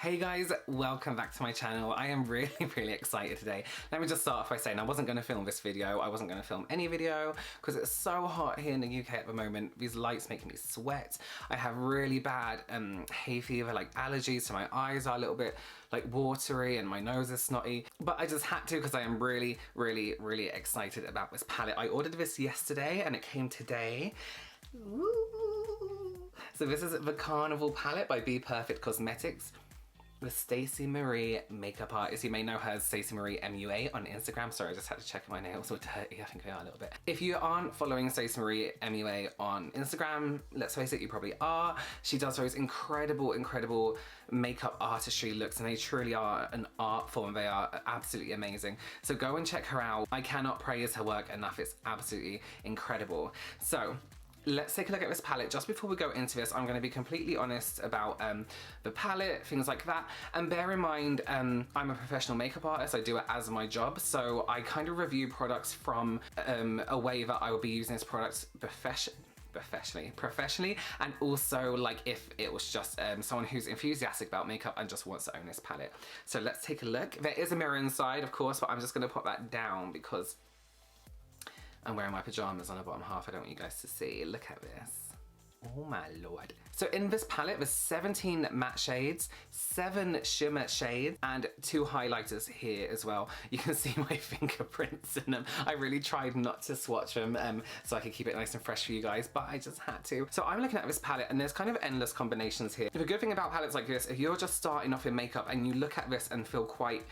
Hey guys, welcome back to my channel. I am really excited today. Let me just start off by saying I wasn't going to film this video. I wasn't going to film any video because it's so hot here in the UK at the moment. These lights making me sweat. I have really bad hay fever, like allergies, so my eyes are a little bit like watery and my nose is snotty. But I just had to because I am really excited about this palette. I ordered this yesterday and it came today. Ooh. So this is the Carnival Palette by Bperfect Cosmetics. The Stacey Marie makeup artist. You may know her as Stacey Marie MUA on Instagram. Sorry, I just had to check if my nails were dirty. I think they are a little bit. If you aren't following Stacey Marie MUA on Instagram, let's face it, you probably are. She does those incredible makeup artistry looks and they truly are an art form. They are absolutely amazing. So go and check her out. I cannot praise her work enough. It's absolutely incredible. So let's take a look at this palette. Just before we go into this, I'm going to be completely honest about the palette, things like that. And bear in mind, I'm a professional makeup artist. I do it as my job. So I kind of review products from a way that I will be using this product professionally, and also like if it was just someone who's enthusiastic about makeup and just wants to own this palette. So let's take a look. There is a mirror inside, of course, but I'm just going to put that down because I'm wearing my pajamas on the bottom half. I don't want you guys to see. Look at this. Oh my lord. So in this palette, there's 17 matte shades, 7 shimmer shades, and 2 highlighters here as well. You can see my fingerprints in them. I really tried not to swatch them so I could keep it nice and fresh for you guys, but I just had to. So I'm looking at this palette and there's kind of endless combinations here. The good thing about palettes like this, if you're just starting off in makeup and you look at this and feel quite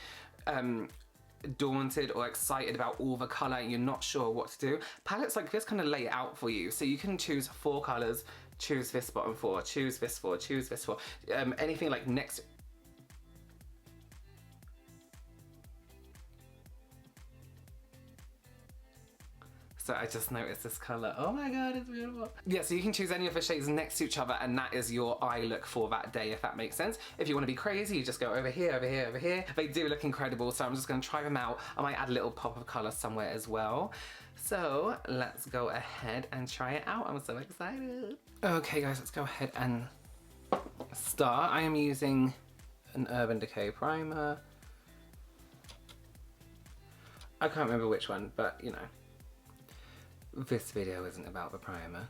daunted or excited about all the colour and you're not sure what to do, palettes like this kind of lay it out for you. So you can choose 4 colours, choose this bottom 4, choose this 4, choose this 4, anything like next. So I just noticed this colour. Oh my god, it's beautiful. Yeah, so you can choose any of the shades next to each other and that is your eye look for that day, if that makes sense. If you want to be crazy, you just go over here, over here, over here. They do look incredible, so I'm just going to try them out. I might add a little pop of colour somewhere as well. So let's go ahead and try it out. I'm so excited. Okay guys, let's go ahead and start. I am using an Urban Decay primer. I can't remember which one, but you know. This video isn't about the primer.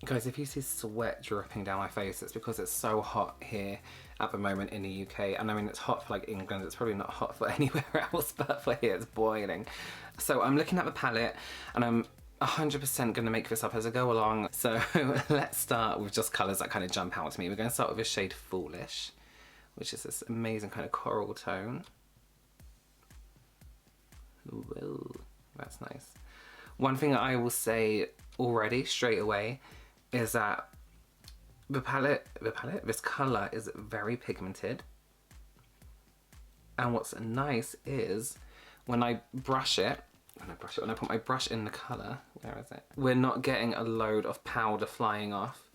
Guys, if you see sweat dripping down my face, it's because it's so hot here at the moment in the UK. And I mean, it's hot for like England, it's probably not hot for anywhere else, but for here it's boiling. So I'm looking at the palette and I'm 100% going to make this up as I go along. So let's start with just colours that kind of jump out to me. We're going to start with the shade Foolish, which is this amazing kind of coral tone. Whoa, that's nice. One thing I will say already straight away is that this colour is very pigmented. And what's nice is when I brush it, when I put my brush in the colour, where is it? We're not getting a load of powder flying off.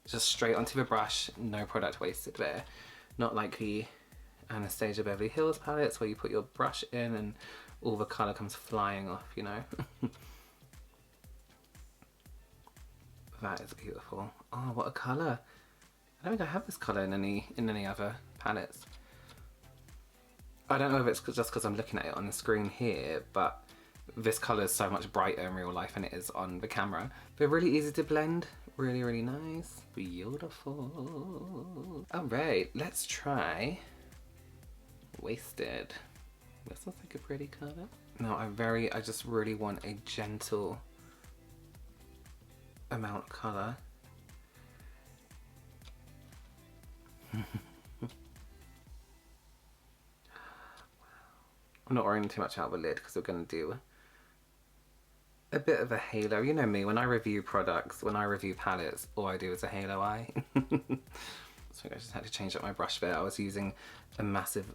Just straight onto the brush, no product wasted there. Not like the Anastasia Beverly Hills palettes where you put your brush in and all the colour comes flying off, you know. That is beautiful. Oh, what a colour. I don't think I have this colour in any other palettes. I don't know if it's just because I'm looking at it on the screen here, but this colour is so much brighter in real life than it is on the camera. They're really easy to blend, really nice, beautiful. Alright, let's try Wasted. This looks like a pretty colour. No, I just really want a gentle amount of colour. Wow. I'm not worrying too much out of the lid because we're going to do a bit of a halo. You know me, when I review products, when I review palettes, all I do is a halo eye. So I just had to change up my brush there. I was using a massive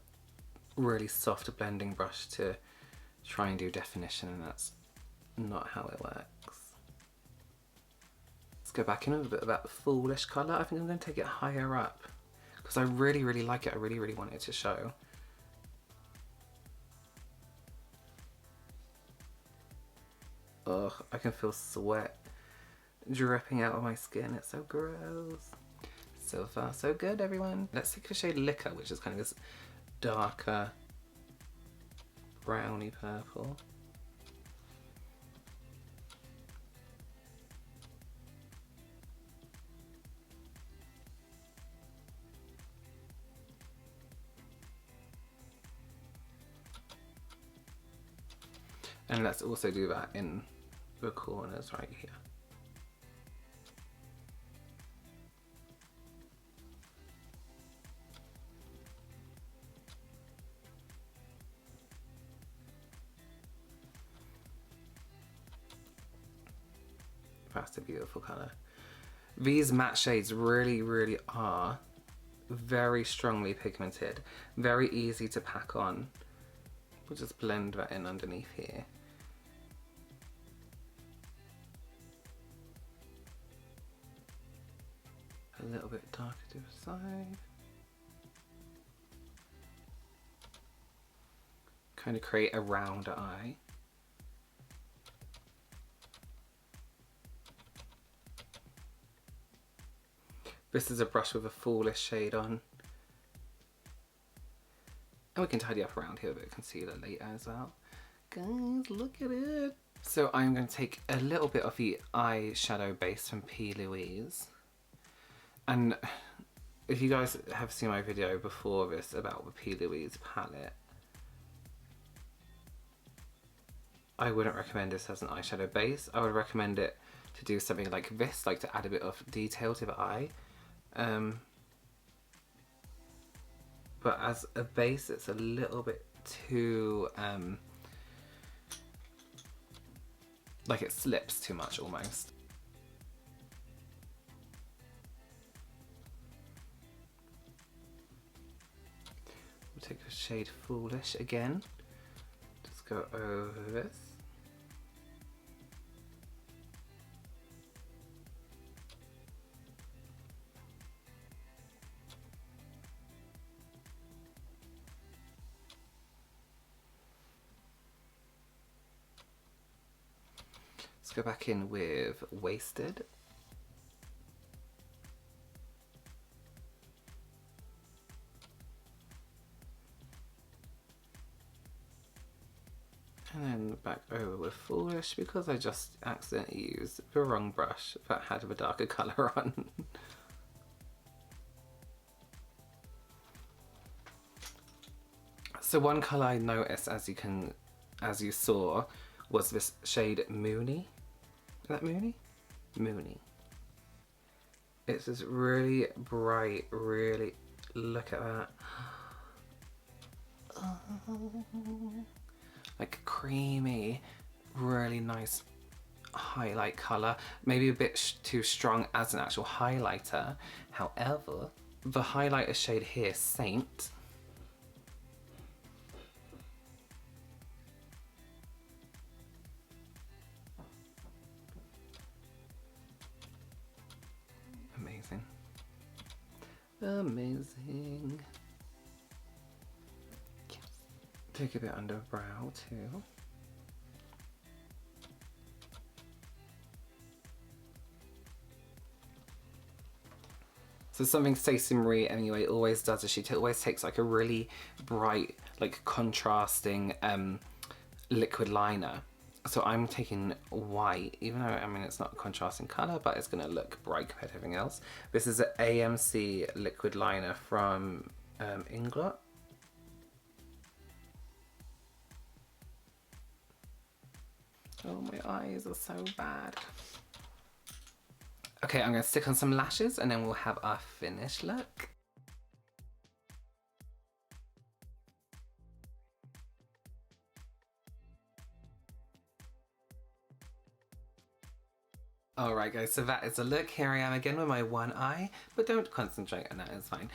really soft blending brush to try and do definition and that's not how it works. Let's go back in a bit about the Foolish colour. I think I'm going to take it higher up because I really like it. I really want it to show. Ugh, I can feel sweat dripping out of my skin. It's so gross. So far, so good, everyone. Let's take the shade Liquor, which is kind of this darker browny purple. And let's also do that in the corners right here. That's a beautiful colour. These matte shades really are very strongly pigmented, very easy to pack on. We'll just blend that in underneath here. A little bit darker to the side. Kind of create a round eye. This is a brush with a Foolish shade on. And we can tidy up around here with a bit of concealer later as well. Guys, look at it. So I'm going to take a little bit of the eyeshadow base from P. Louise. And if you guys have seen my video before this about the P. Louise palette, I wouldn't recommend this as an eyeshadow base. I would recommend it to do something like this, like to add a bit of detail to the eye. But as a base, it's a little bit too, like it slips too much almost. We'll take a shade Foolish again. Just go over this. Let's go back in with Wasted. And then back over with Foolish because I just accidentally used the wrong brush that had a darker colour on. So one colour I noticed, as you saw, was this shade Moony. Is that Moony? Moony. It's this really bright, really, look at that. Like creamy, really nice highlight colour. Maybe a bit too strong as an actual highlighter. However, the highlighter shade here, Saint, amazing. Amazing. Yes. Take a bit under brow too. So something Stacey Marie anyway always does is she always takes like a really bright, like contrasting liquid liner. So I'm taking white, even though I mean it's not a contrasting colour, but it's going to look bright compared to everything else. This is an AMC liquid liner from Inglot. Oh, my eyes are so bad. Okay, I'm going to stick on some lashes and then we'll have our finished look. Alright guys, so that is the look. Here I am again with my one eye, but don't concentrate on that, it's fine.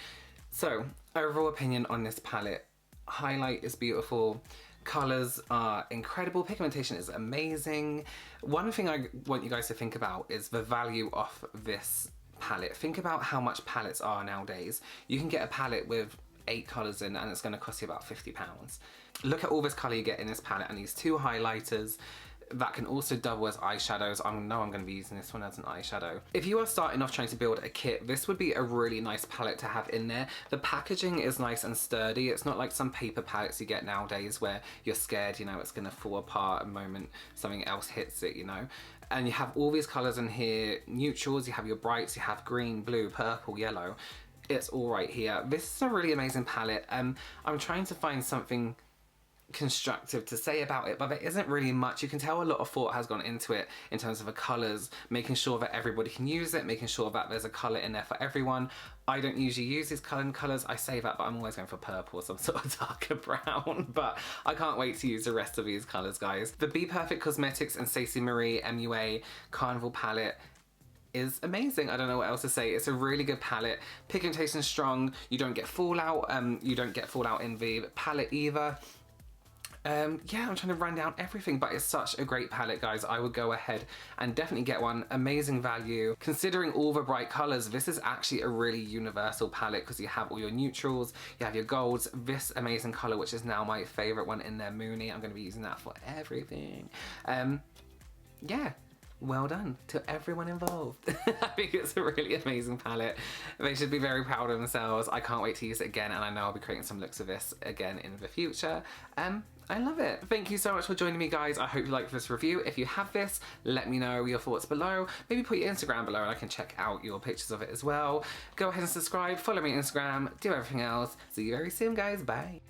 So, overall opinion on this palette. Highlight is beautiful. Colours are incredible. Pigmentation is amazing. One thing I want you guys to think about is the value of this palette. Think about how much palettes are nowadays. You can get a palette with 8 colours in and it's going to cost you about £50. Look at all this colour you get in this palette and these 2 highlighters. that can also double as eyeshadows. I know I'm going to be using this one as an eyeshadow. If you are starting off trying to build a kit, this would be a really nice palette to have in there. The packaging is nice and sturdy. It's not like some paper palettes you get nowadays where you're scared, you know, it's going to fall apart the moment something else hits it, you know. And you have all these colours in here, neutrals, you have your brights, you have green, blue, purple, yellow. It's all right here. This is a really amazing palette. I'm trying to find something constructive to say about it, but there isn't really much. You can tell a lot of thought has gone into it in terms of the colours, making sure that everybody can use it, making sure that there's a colour in there for everyone. I don't usually use these colours, I say that, but I'm always going for purple or some sort of darker brown, but I can't wait to use the rest of these colours, guys. The Bperfect Cosmetics and Stacey Marie MUA Carnival Palette is amazing. I don't know what else to say. It's a really good palette. Pigmentation strong, you don't get fallout, you don't get fallout in the palette either. Yeah, I'm trying to run down everything, but it's such a great palette, guys. I would go ahead and definitely get one. Amazing value. Considering all the bright colours, this is actually a really universal palette because you have all your neutrals, you have your golds, this amazing colour, which is now my favourite one in there, Moony. I'm going to be using that for everything. Yeah. Well done to everyone involved. I think it's a really amazing palette. They should be very proud of themselves. I can't wait to use it again, and I know I'll be creating some looks of this again in the future. I love it. Thank you so much for joining me, guys. I hope you liked this review. If you have this, let me know your thoughts below. Maybe put your Instagram below and I can check out your pictures of it as well. Go ahead and subscribe, follow me on Instagram, do everything else. See you very soon, guys. Bye.